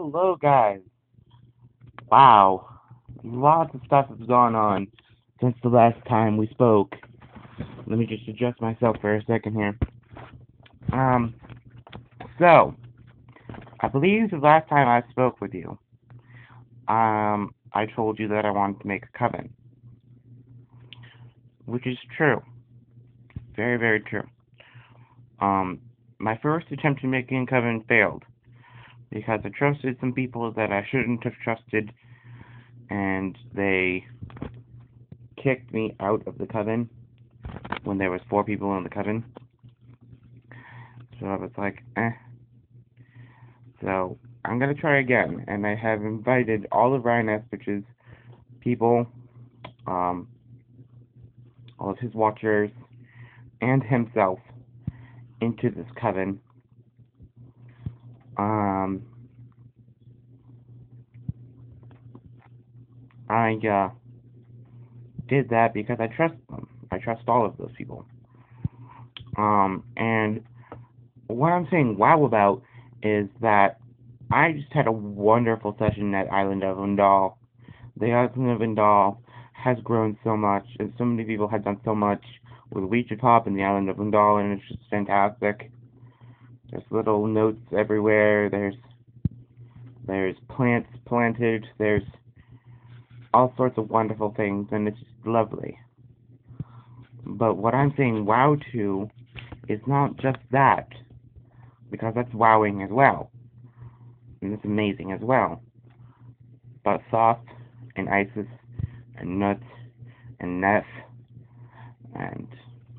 Hello, guys. Wow, lots of stuff has gone on since the last time we spoke. Let me just adjust myself for a second here. Um, so, I believe the last time I spoke with you, I told you that I wanted to make a coven, which is true. Very, very true. Um, my first attempt at making a coven failed because I trusted some people that I shouldn't have trusted, and they kicked me out of the coven when there was 4 people in the coven. So I was like, eh. So I'm gonna try again, and I have invited all of Ryan Esprich's people, um, all of his watchers, and himself into this coven. Um, I did that because I trust them. I trust all of those people. And what I'm saying wow about is that I just had a wonderful session at Island of Undal. The Island of Undal has grown so much, and so many people have done so much with Leech Pop and the Island of Undal, and it's just fantastic. There's little notes everywhere. There's plants planted. There's all sorts of wonderful things, and it's just lovely. But what I'm saying wow to is not just that, because that's wowing as well, and it's amazing as well. But Thoth and Isis and Nut and Neff and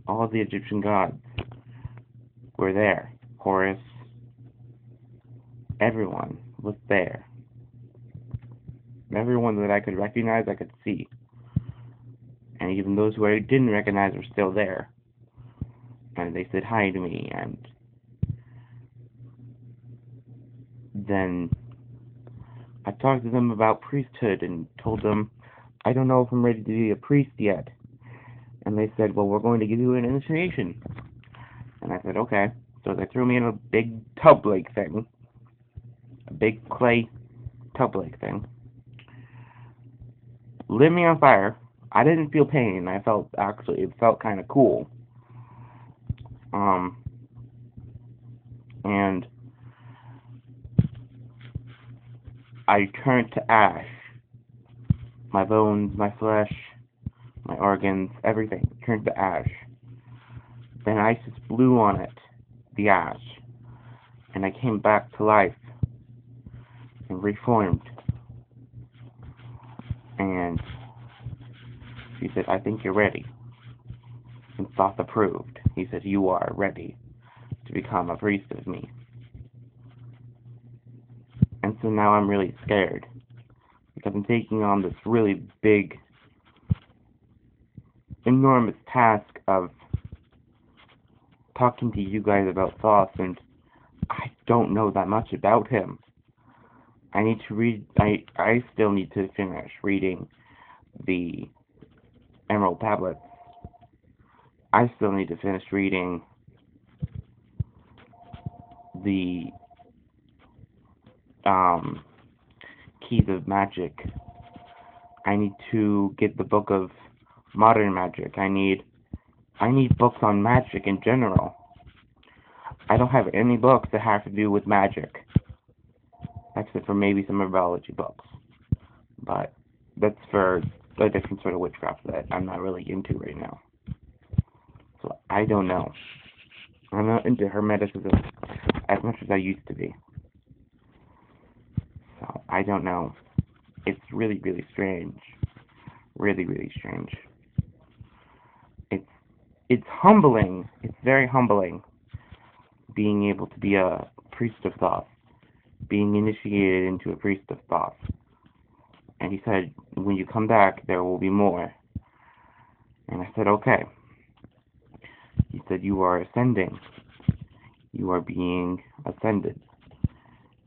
all the Egyptian gods were there. Horus, everyone was there. Everyone that I could recognize, I could see. And even those who I didn't recognize were still there. And they said hi to me, and then I talked to them about priesthood and told them I don't know if I'm ready to be a priest yet. And they said, well, we're going to give you an initiation. And I said, okay. So they threw me in a big tub lake thing. A big clay tub lake thing. Lit me on fire. I didn't feel pain. It felt kind of cool. And I turned to ash. My bones, my flesh, my organs, everything turned to ash. Then Isis blew on it, the ash, and I came back to life and reformed. And she said, I think you're ready. And Thoth approved. He said, you are ready to become a priest of me. And so now I'm really scared, because I'm taking on this really big, enormous task of talking to you guys about Thoth, and I don't know that much about him. I still need to finish reading the Emerald Tablets. I still need to finish reading the Keys of Magic. I need to get the book of Modern Magic. I need books on magic in general. I don't have any books that have to do with magic, except for maybe some herbology books. But that's for a different sort of witchcraft that I'm not really into right now. So I don't know. I'm not into hermeticism as much as I used to be. So I don't know. It's really, really strange. Really, really strange. It's it's humbling. It's very humbling being able to be a priest of Thoth, being initiated into a priest of Thoth. And he said, when you come back, there will be more. And I said, okay. He said, you are ascending. You are being ascended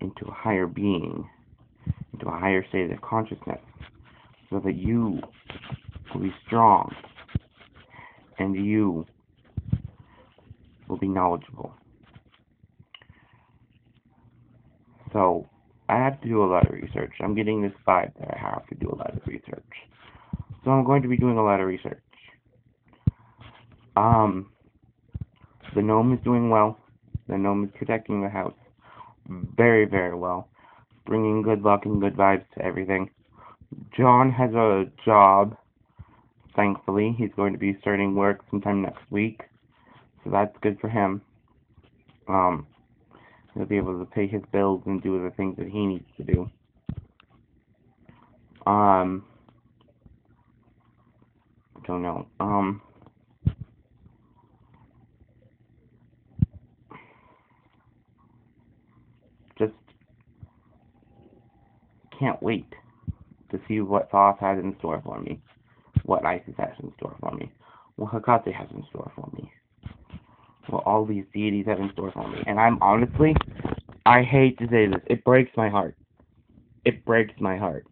into a higher being, into a higher state of consciousness, so that you will be strong, and you will be knowledgeable. So, I have to do a lot of research. I'm getting this vibe that I have to do a lot of research. So I'm going to be doing a lot of research. Um, the gnome is doing well. The gnome is protecting the house very, very well, bringing good luck and good vibes to everything. John has a job, thankfully. He's going to be starting work sometime next week, so that's good for him. Um, he'll be able to pay his bills and do the things that he needs to do. I don't know. Just can't wait to see what Thoth has in store for me, what Isis has in store for me, what Hecate has in store for me, what all these deities have in store for me. And I'm honestly, I hate to say this, it breaks my heart. It breaks my heart.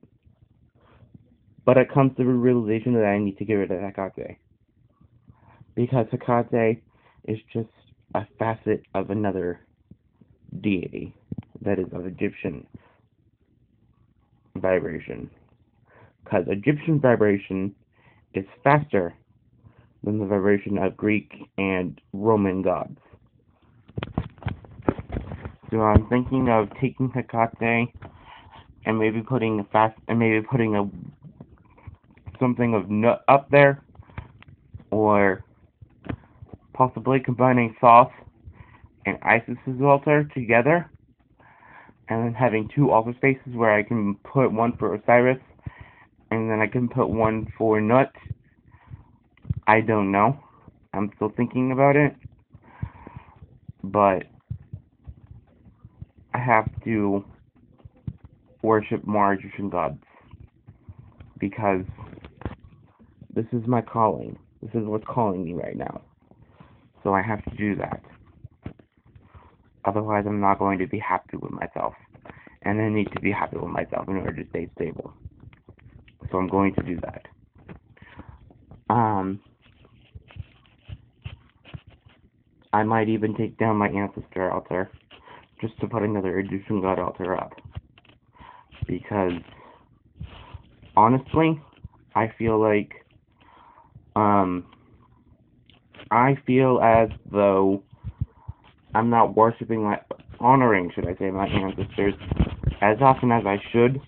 But it comes to the realization that I need to get rid of Hecate. Because Hecate is just a facet of another deity that is of Egyptian vibration. Because Egyptian vibration is faster than the vibration of Greek and Roman gods. So I'm thinking of taking Hecate and maybe putting a something of nut up there, or possibly combining Thoth and Isis's altar together, and then having two altar spaces where I can put one for Osiris, and then I can put one for Nut. I don't know. I'm still thinking about it, but I have to worship more Egyptian gods because this is my calling. This is what's calling me right now. So I have to do that. Otherwise, I'm not going to be happy with myself. And I need to be happy with myself in order to stay stable. So I'm going to do that. I might even take down my ancestor altar just to put another Egyptian god altar up. Because, honestly, I feel like, I feel as though I'm not honoring, should I say, my ancestors as often as I should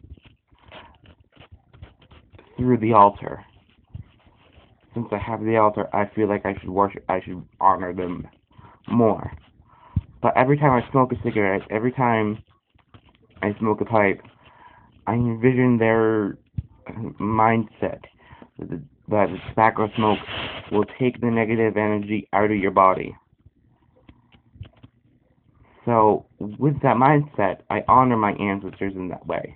through the altar. Since I have the altar, I feel like I should honor them more. But every time I smoke a cigarette, every time I smoke a pipe, I envision their mindset that the tobacco smoke will take the negative energy out of your body. So, with that mindset, I honor my ancestors in that way.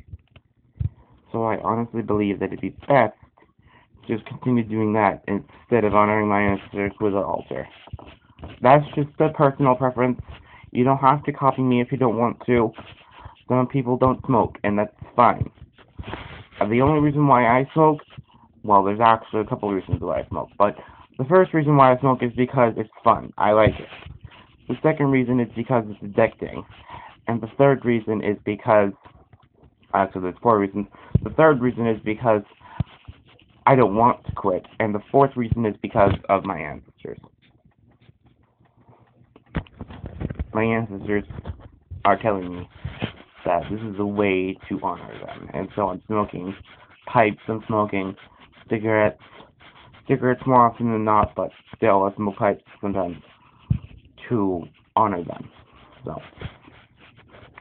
So I honestly believe that it'd be best to just continue doing that instead of honoring my ancestors with an altar. That's just a personal preference. You don't have to copy me if you don't want to. Some people don't smoke, and that's fine. The only reason why I smoke, well, there's actually a couple of reasons why I smoke, but the first reason why I smoke is because it's fun. I like it. The second reason is because it's addicting. And the third reason is because, so there's four reasons. The third reason is because I don't want to quit. And the fourth reason is because of my ancestors. My ancestors are telling me that this is a way to honor them. And so I'm smoking pipes, I'm smoking cigarettes more often than not, but still I smoke pipes sometimes to honor them. So,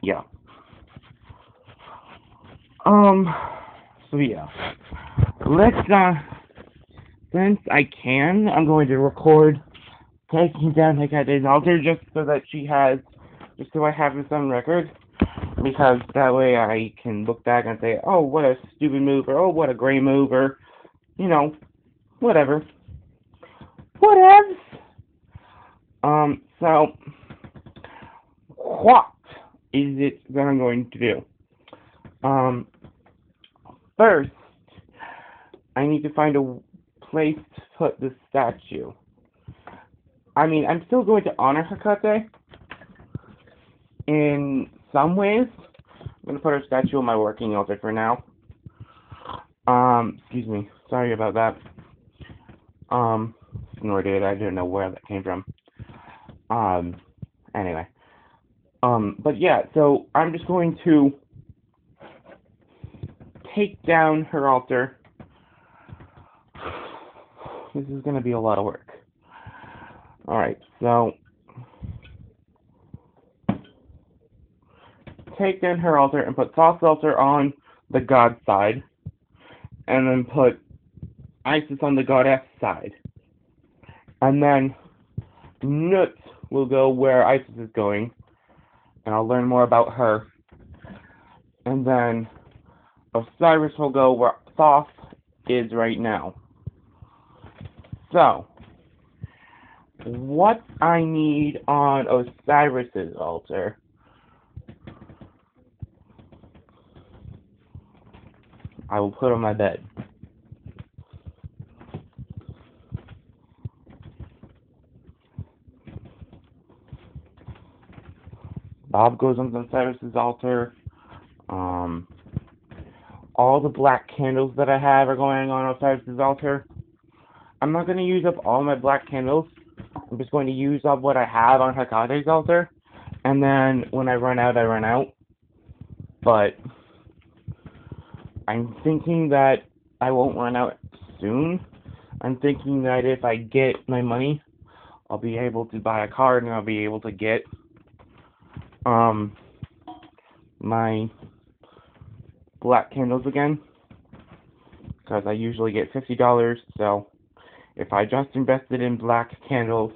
yeah. So yeah. Let's, since I can, I'm going to record taking down Hecate's altar just so I have this on record. Because that way I can look back and say, oh, what a stupid move, or oh, what a great move, or, whatever. Whatevs. So, what is it that I'm going to do? First, I need to find a place to put the statue. I mean, I'm still going to honor Hecate in some ways, I'm gonna put a statue on my working altar for now. Excuse me. Sorry about that. Snorted. I didn't know where that came from. Anyway. But yeah, so I'm just going to take down her altar. This is gonna be a lot of work. Alright, so take down her altar and put soft altar on the god side, and then put Isis on the goddess side. And then Nut will go where Isis is going, and I'll learn more about her. And then Osiris will go where Thoth is right now. So, what I need on Osiris's altar I will put on my bed. Bob goes on Osiris's altar. All the black candles that I have are going on Osiris's altar. I'm not going to use up all my black candles. I'm just going to use up what I have on Hekate's altar. And then when I run out, I run out. But I'm thinking that I won't run out soon. I'm thinking that if I get my money, I'll be able to buy a card and I'll be able to get my black candles again, because I usually get $50, so if I just invested in black candles,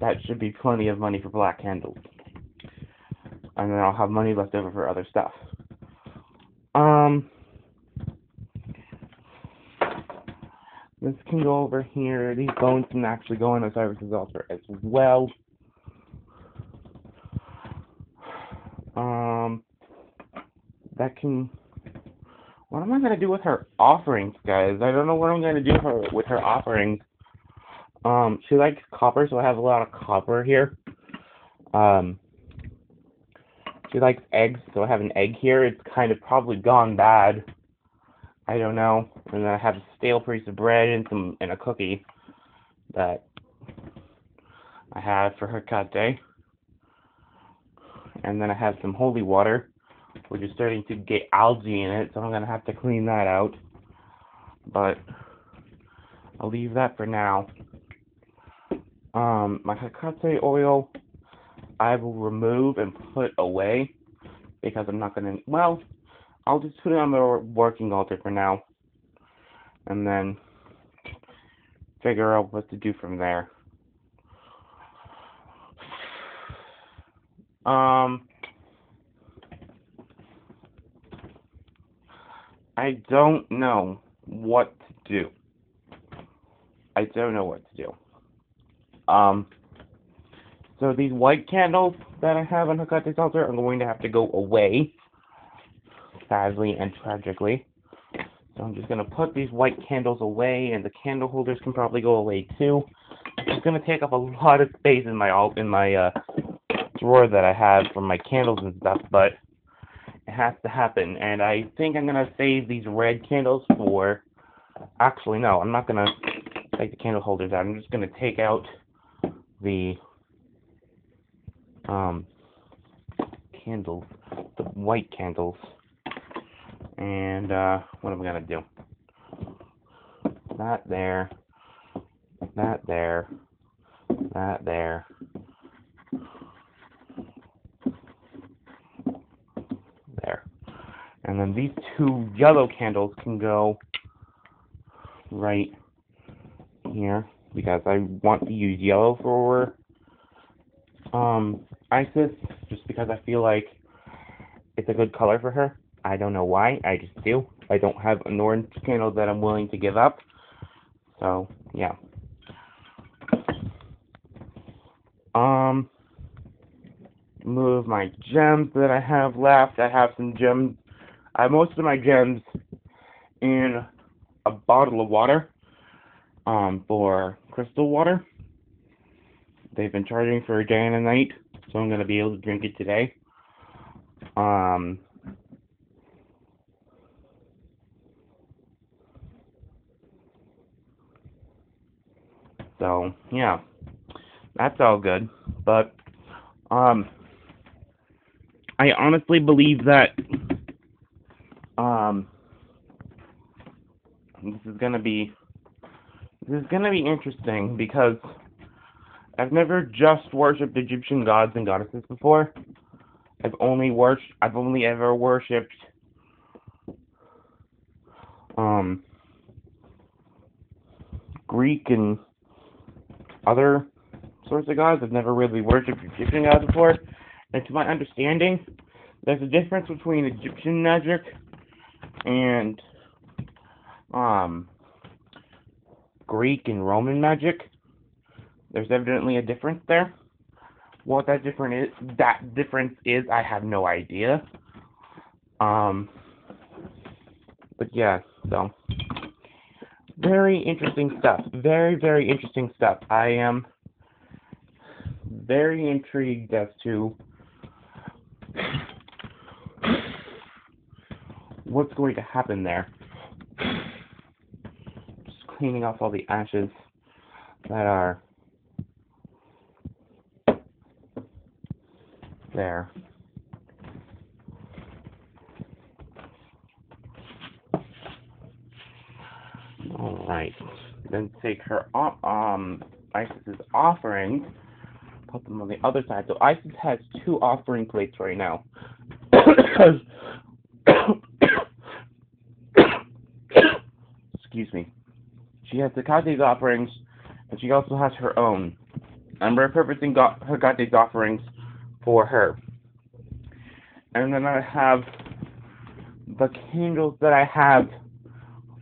that should be plenty of money for black candles, and then I'll have money left over for other stuff. This can go over here. These bones can actually go on Osiris's altar as well. That can... What am I going to do with her offerings, guys? I don't know what I'm going to do with her offerings. She likes copper, so I have a lot of copper here. She likes eggs, so I have an egg here. It's kind of probably gone bad. I don't know. And then I have a stale piece of bread and a cookie that I have for her cat day. And then I have some holy water, which is starting to get algae in it, so I'm going to have to clean that out. But I'll leave that for now. My Hekate oil, I will remove and put away, because I'm not going to, well, I'll just put it on the working altar for now, and then figure out what to do from there. I don't know what to do. I don't know what to do. So these white candles that I have on Hekate's altar are going to have to go away, sadly and tragically. So I'm just going to put these white candles away, and the candle holders can probably go away too. It's going to take up a lot of space in my drawer that I have for my candles and stuff, but it has to happen. And I think I'm going to save these red candles for... Actually, no, I'm not going to take the candle holders out. I'm just going to take out the candles, the white candles. And what am I going to do? That there, that there, that there. There. And then these two yellow candles can go right here, because I want to use yellow for Isis, just because I feel like it's a good color for her. I don't know why, I just do. I don't have an orange candle that I'm willing to give up. So, yeah. Move my gems that I have left. I have some gems. I have most of my gems in a bottle of water, for crystal water. They've been charging for a day and a night, so I'm going to be able to drink it today. So, yeah, that's all good. But, I honestly believe that, um, this is gonna be, interesting because I've never just worshipped Egyptian gods and goddesses before. I've only ever worshipped, um, Greek and other sorts of gods. I've never really worshipped Egyptian gods before. And to my understanding, there's a difference between Egyptian magic and Greek and Roman magic. There's evidently a difference there. What that difference is, I have no idea. But yeah, so very interesting stuff. Very, very interesting stuff. I am very intrigued as to what's going to happen there. Just cleaning off all the ashes that are there. Alright. Then take her Isis's offerings, put them on the other side. So Isis has 2 offering plates right now. Excuse me. She has Hecate's offerings, and she also has her own. I'm repurposing Hecate's offerings for her. And then I have the candles that I have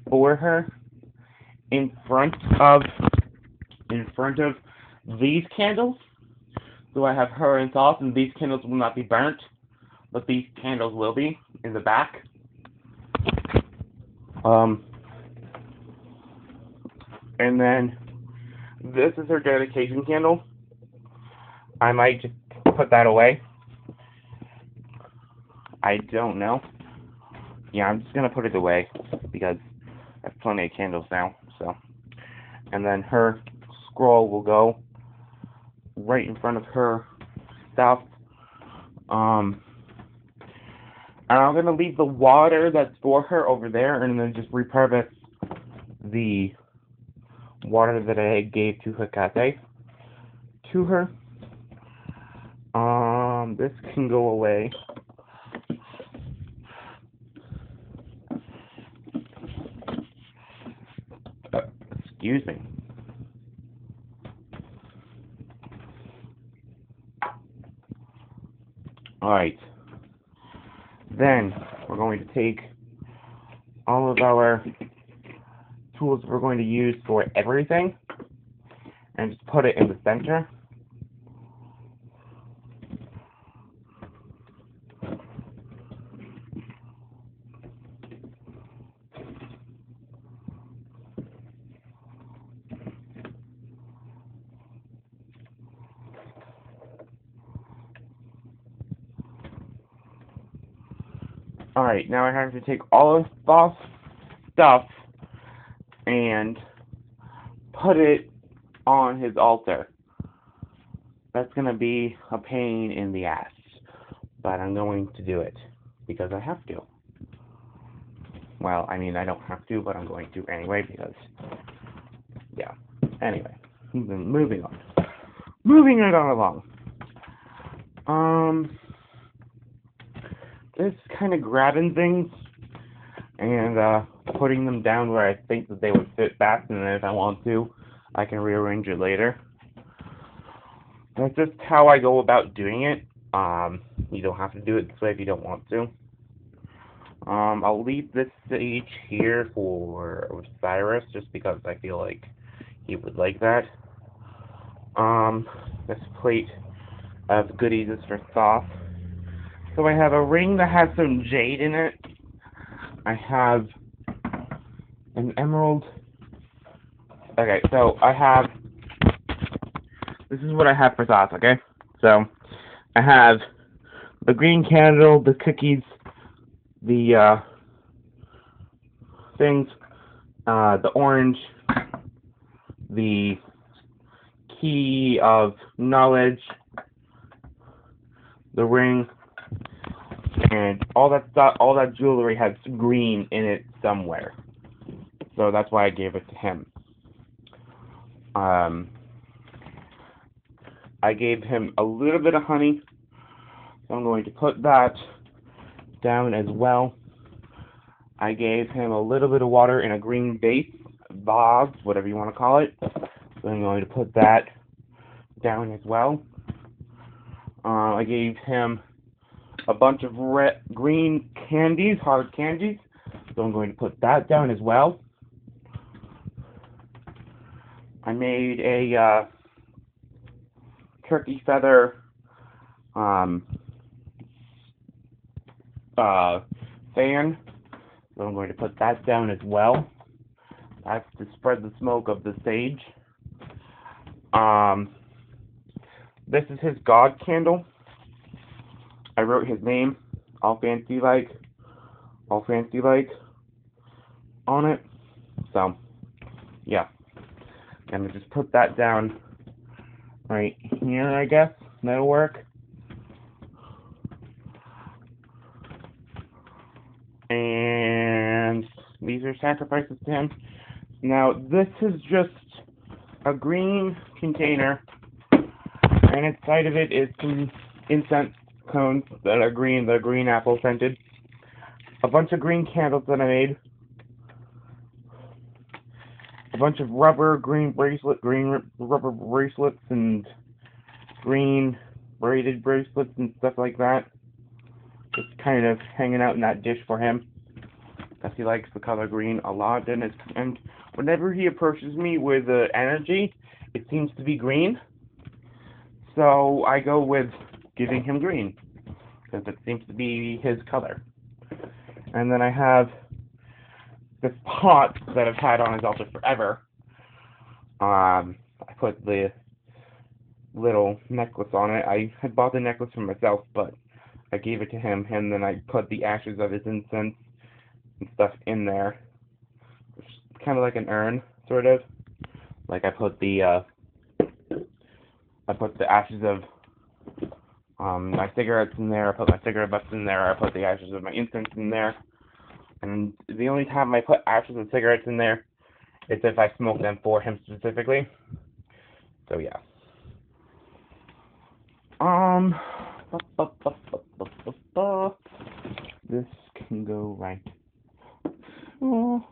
for her in front of these candles. So I have her and Thoth, and these candles will not be burnt, but these candles will be in the back. And then this is her dedication candle. I might just put that away. I don't know. Yeah, I'm just gonna put it away because I have plenty of candles now. So, and then her scroll will go right in front of her stuff. And I'm gonna leave the water that's for her over there, and then just repurpose the water that I gave to Hecate to her. This can go away. Excuse me. Alright. Then, we're going to take all of our tools we're going to use for everything and just put it in the center. Alright, now I have to take all of Thoth's stuff and put it on his altar. That's gonna be a pain in the ass, but I'm going to do it because I have to. Well, I mean, I don't have to, but I'm going to anyway because, yeah. Anyway, moving on. Moving right on along. Just kind of grabbing things and putting them down where I think that they would fit best, and then if I want to, I can rearrange it later. That's just how I go about doing it. You don't have to do it this way if you don't want to. I'll leave this stage here for Osiris just because I feel like he would like that. This plate of goodies is for Thoth. So I have a ring that has some jade in it. I have an emerald. Okay, so I have, this is what I have for Thoth, okay? So I have the green candle, the cookies, the things, the orange, the key of knowledge, the ring, and all that stuff, all that jewelry has green in it somewhere. So that's why I gave it to him. I gave him a little bit of honey, so I'm going to put that down as well. I gave him a little bit of water in a green vase, whatever you want to call it. So I'm going to put that down as well. I gave him a bunch of green candies, hard candies. So I'm going to put that down as well. I made a turkey feather fan. So I'm going to put that down as well. That's to spread the smoke of the sage. This is his god candle. I wrote his name, all fancy like, on it. So, yeah. I'm gonna just put that down right here, I guess. That'll work. And these are sacrifices to him. Now, this is just a green container, and inside of it is some incense cones that are green, the green apple scented. A bunch of green candles that I made. A bunch of rubber bracelets and green braided bracelets and stuff like that. Just kind of hanging out in that dish for him, because he likes the color green a lot, and whenever he approaches me with energy, it seems to be green. So I go with giving him green, because it seems to be his color. And then I have this pot that I've had on his altar forever. I put the little necklace on it. I had bought the necklace for myself, but I gave it to him, and then I put the ashes of his incense and stuff in there. It's kind of like an urn, sort of. Like I put the ashes of my cigarettes in there. I put my cigarette butts in there. I put the ashes of my incense in there. And the only time I put ashes of cigarettes in there is if I smoke them for him specifically. So yeah. This can go right. Oh.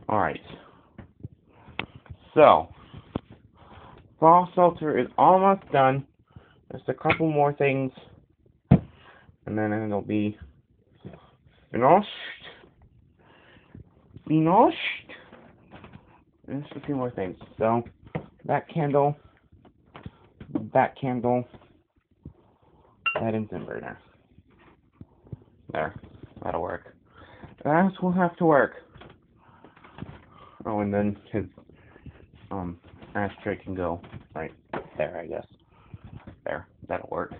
Alright. So, false altar is almost done. Just a couple more things, and then it'll be finished. Just a few more things. So, that candle, that incense burner. There, that'll work. That will have to work. Oh, and then his ashtray can go right there, I guess. There, that'll work.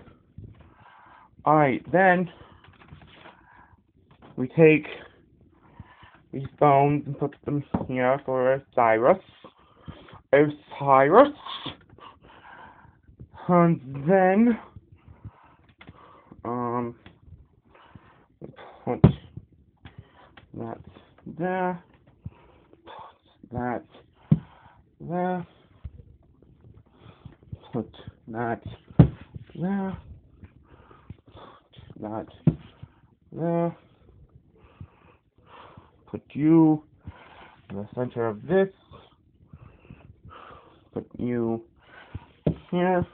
Alright, then we take these bones and put them here for Osiris. And then put that there. That there, put that there, put that there, put you in the center of this, put you here,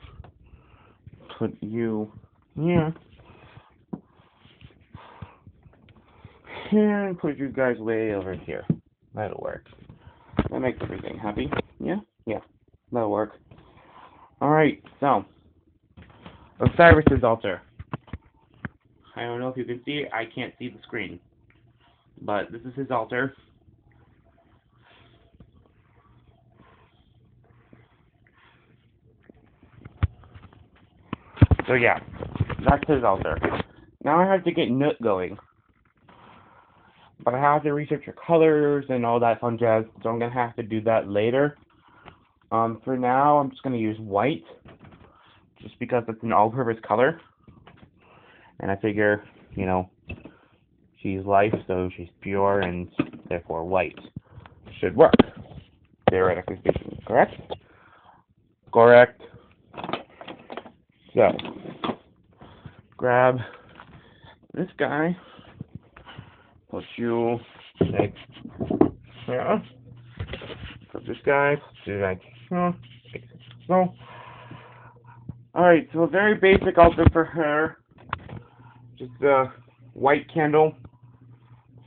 put you here, and put you guys way over here. That'll work. That makes everything happy. Yeah? Yeah. That'll work. Alright, so. Osiris's altar. I don't know if you can see it. I can't see the screen. But this is his altar. So yeah, that's his altar. Now I have to get Nook going. But I have to research your colors and all that fun jazz, so I'm going to have to do that later. For now, I'm just going to use white, just because it's an all-purpose color. And I figure, you know, she's life, so she's pure, and therefore white should work. Theoretically speaking, correct? Correct. So, grab this guy, put you like here, put this guy, do like so. Alright, so a very basic outfit for her. Just a white candle,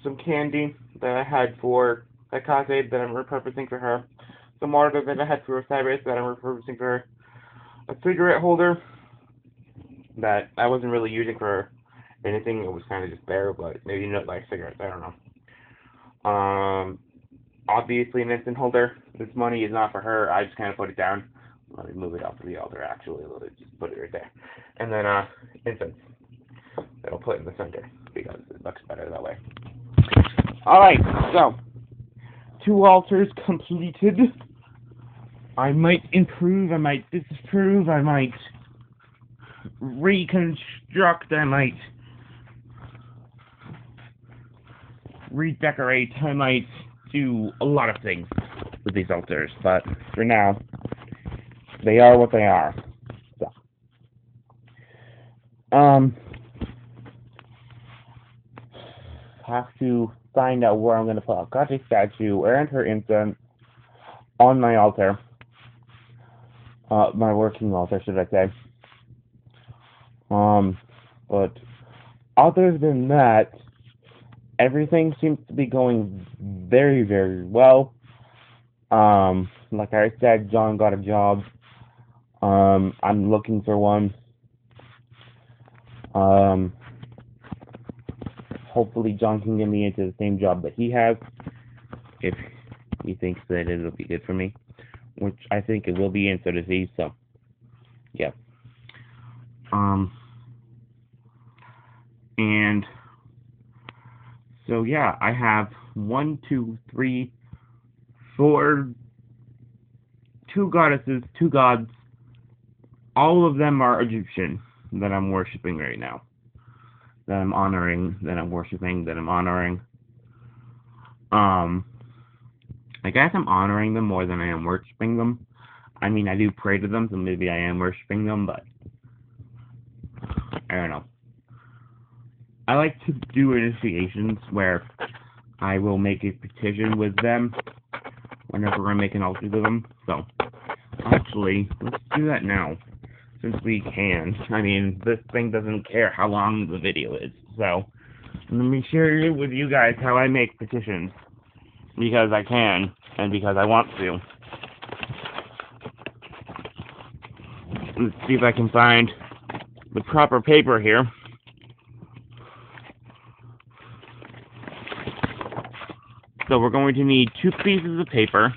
some candy that I had for Kakase that I'm repurposing for her, some water that I had for Osiris that I'm repurposing for her, a cigarette holder that I wasn't really using for anything, it was kind of just there, but maybe not like cigarettes, I don't know. Obviously an instant holder. This money is not for her, I just kind of put it down. Let me move it off of the altar actually, let me just put it right there. And then, incense. That'll put in the center, because it looks better that way. Alright, so, 2 altars completed. I might improve, I might disapprove, I might reconstruct, I might redecorate, I might do a lot of things with these altars, but for now, they are what they are. So, have to find out where I'm going to put Akachi's statue and her incense on my altar. My working altar, should I say. But other than that, everything seems to be going very, very well. Like I said, John got a job. I'm looking for one. Hopefully John can get me into the same job that he has, if he thinks that it'll be good for me, which I think it will be, and so does he, so, yeah. And, so yeah, I have 1, 2, 3, 4, 2 goddesses, 2 gods. All of them are Egyptian that I'm worshipping right now. That I'm honoring, that I'm worshipping, that I'm honoring. I guess I'm honoring them more than I am worshipping them. I mean, I do pray to them, so maybe I am worshipping them, but I don't know. I like to do initiations where I will make a petition with them whenever I make an altar to them. So, actually, let's do that now, since we can. I mean, this thing doesn't care how long the video is, so let me share it with you guys how I make petitions, because I can, and because I want to. Let's see if I can find the proper paper here. So we're going to need 2 pieces of paper.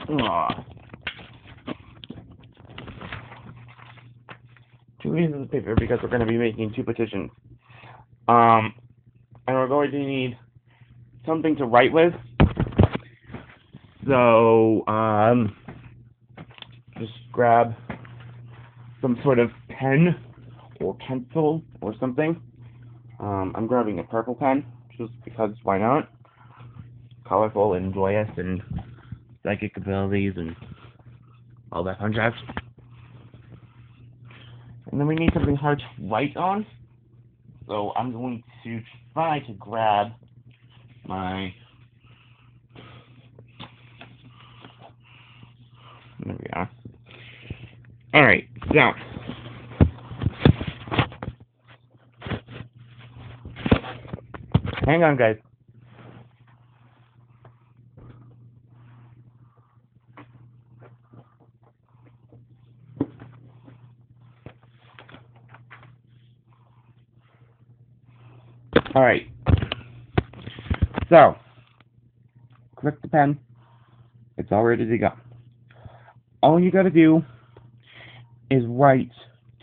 Aww. 2 pieces of paper because we're going to be making 2 petitions. And we're going to need something to write with. So, just grab some sort of pen or pencil or something. I'm grabbing a purple pen just because why not? Colorful and joyous and psychic abilities and all that fun jazz. And then we need something hard to write on. So I'm going to try to grab my... There we are. Alright, so... Hang on, guys. Alright. So, click the pen. It's It's all ready to go. All you gotta do is write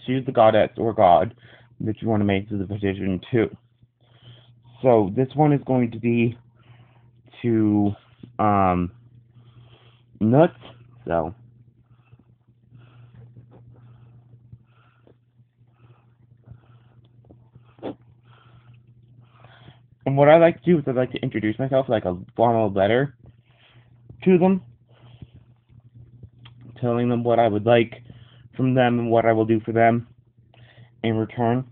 to the goddess or god that you want to make the petition to. So this one is going to be to nuts. So and what I like to do is I like to introduce myself like a formal letter to them, telling them what I would like from them and what I will do for them in return,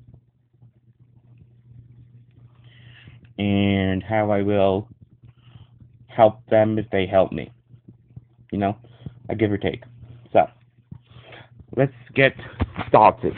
and how I will help them if they help me. You know, a give or take. So, let's get started.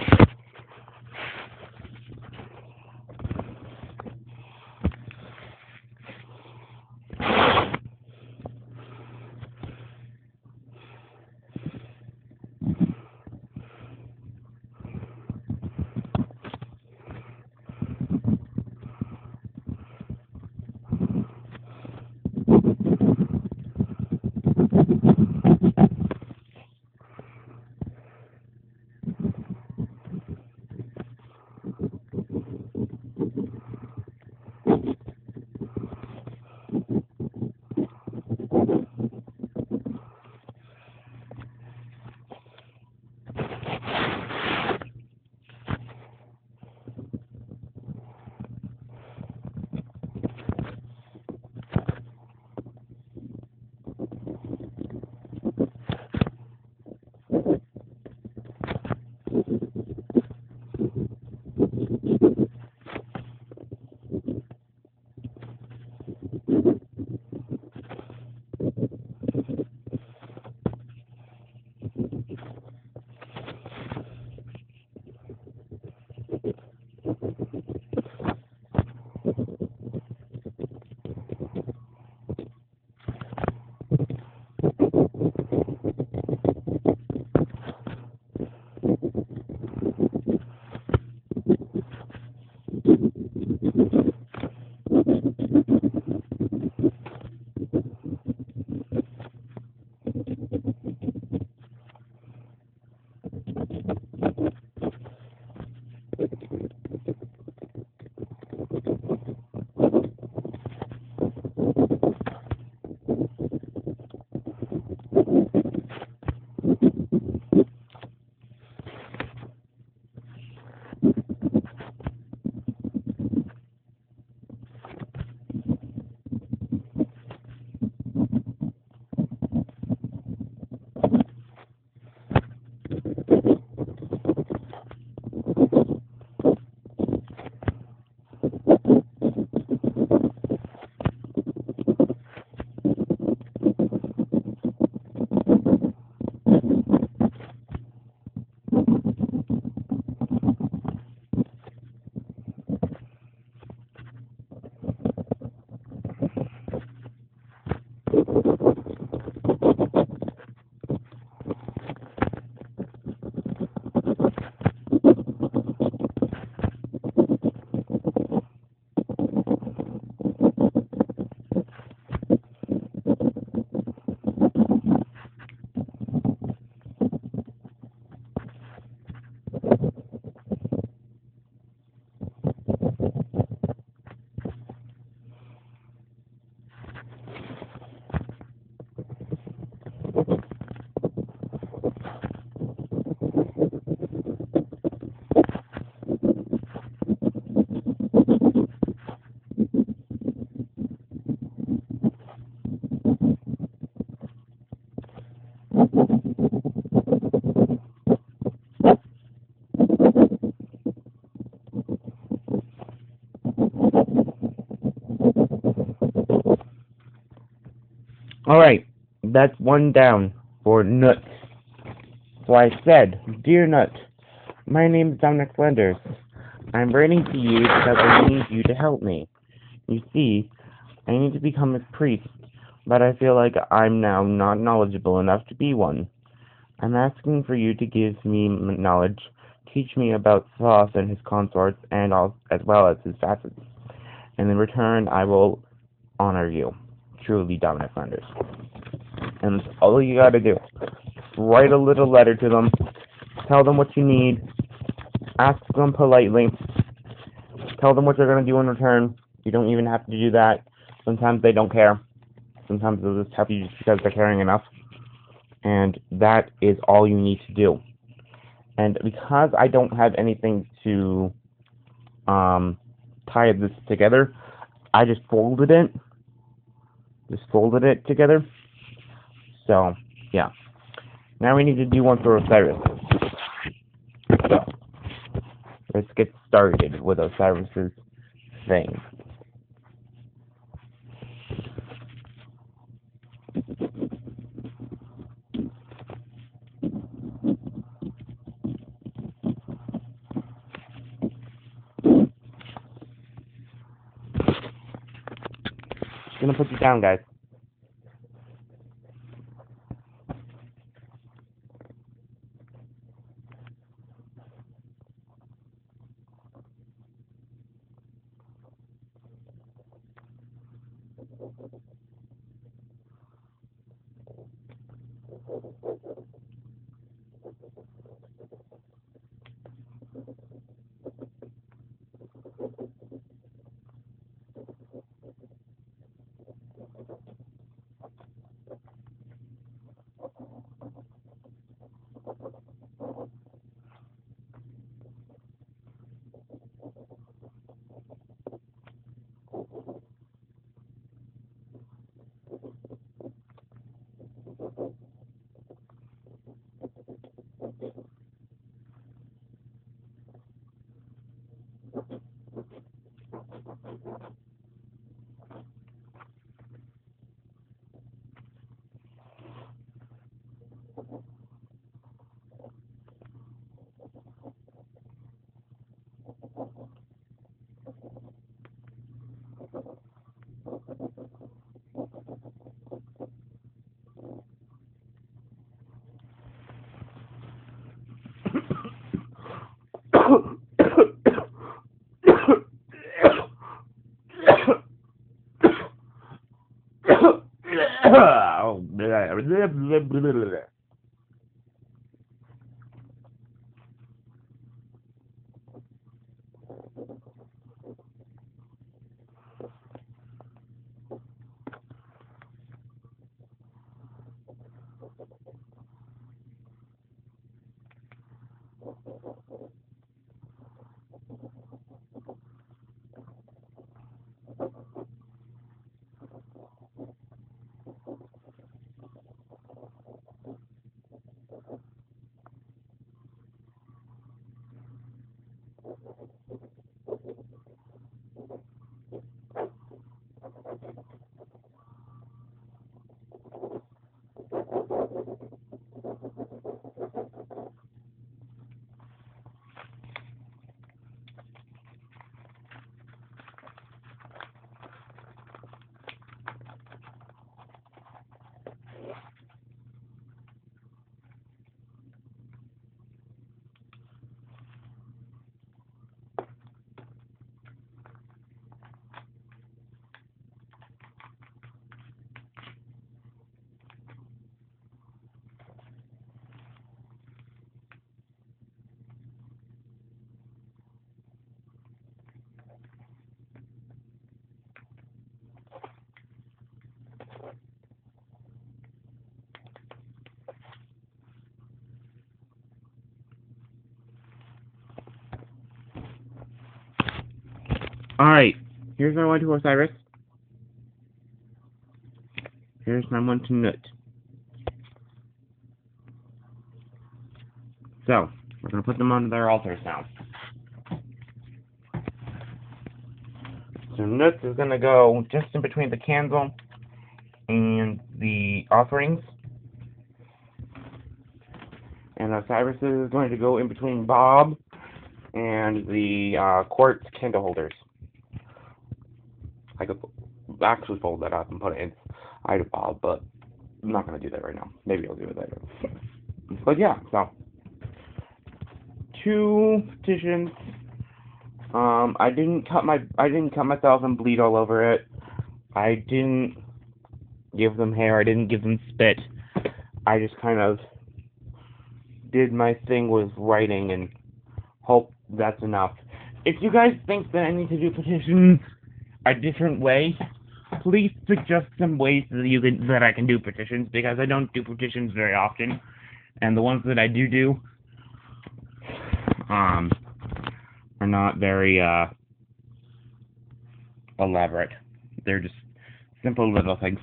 Alright, that's one down for nuts. So I said, Dear Nut, my name is Dominic Flanders. I'm writing to you because I need you to help me. You see, I need to become a priest, but I feel like I'm now not knowledgeable enough to be one. I'm asking for you to give me knowledge, teach me about Thoth and his consorts, and as well as his facets. And in return, I will honor you. Truly, Dominic Flanders. And that's all you gotta do. Write a little letter to them. Tell them what you need. Ask them politely. Tell them what you're gonna do in return. You don't even have to do that. Sometimes they don't care. Sometimes they'll just help you just because they're caring enough. And that is all you need to do. And because I don't have anything to tie this together, I just folded it. Just folded it together. So, yeah. Now we need to do one for Osiris. So, let's get started with Osiris's thing. Just gonna put you down, guys. Alright, here's my one to Osiris. Here's my one to Nut. So, we're going to put them on their altars now. So Nut is going to go just in between the candle and the offerings. And Osiris is going to go in between Bob and the quartz candle holders. I could actually fold that up and put it inside of Bob, but I'm not going to do that right now. Maybe I'll do it later. But yeah, so 2 petitions. I didn't cut myself and bleed all over it. I didn't give them hair. I didn't give them spit. I just kind of did my thing with writing and hope that's enough. If you guys think that I need to do petitions a different way, please suggest some ways that I can do petitions, because I don't do petitions very often, and the ones that I do are not very elaborate. They're just simple little things.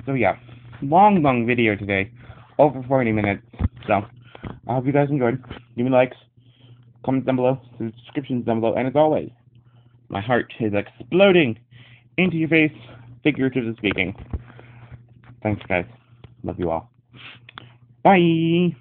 So yeah, long video today, over 40 minutes. So I hope you guys enjoyed. Give me likes, comments down below, subscriptions down below, and as always, my heart is exploding into your face, figuratively speaking. Thanks, guys. Love you all. Bye!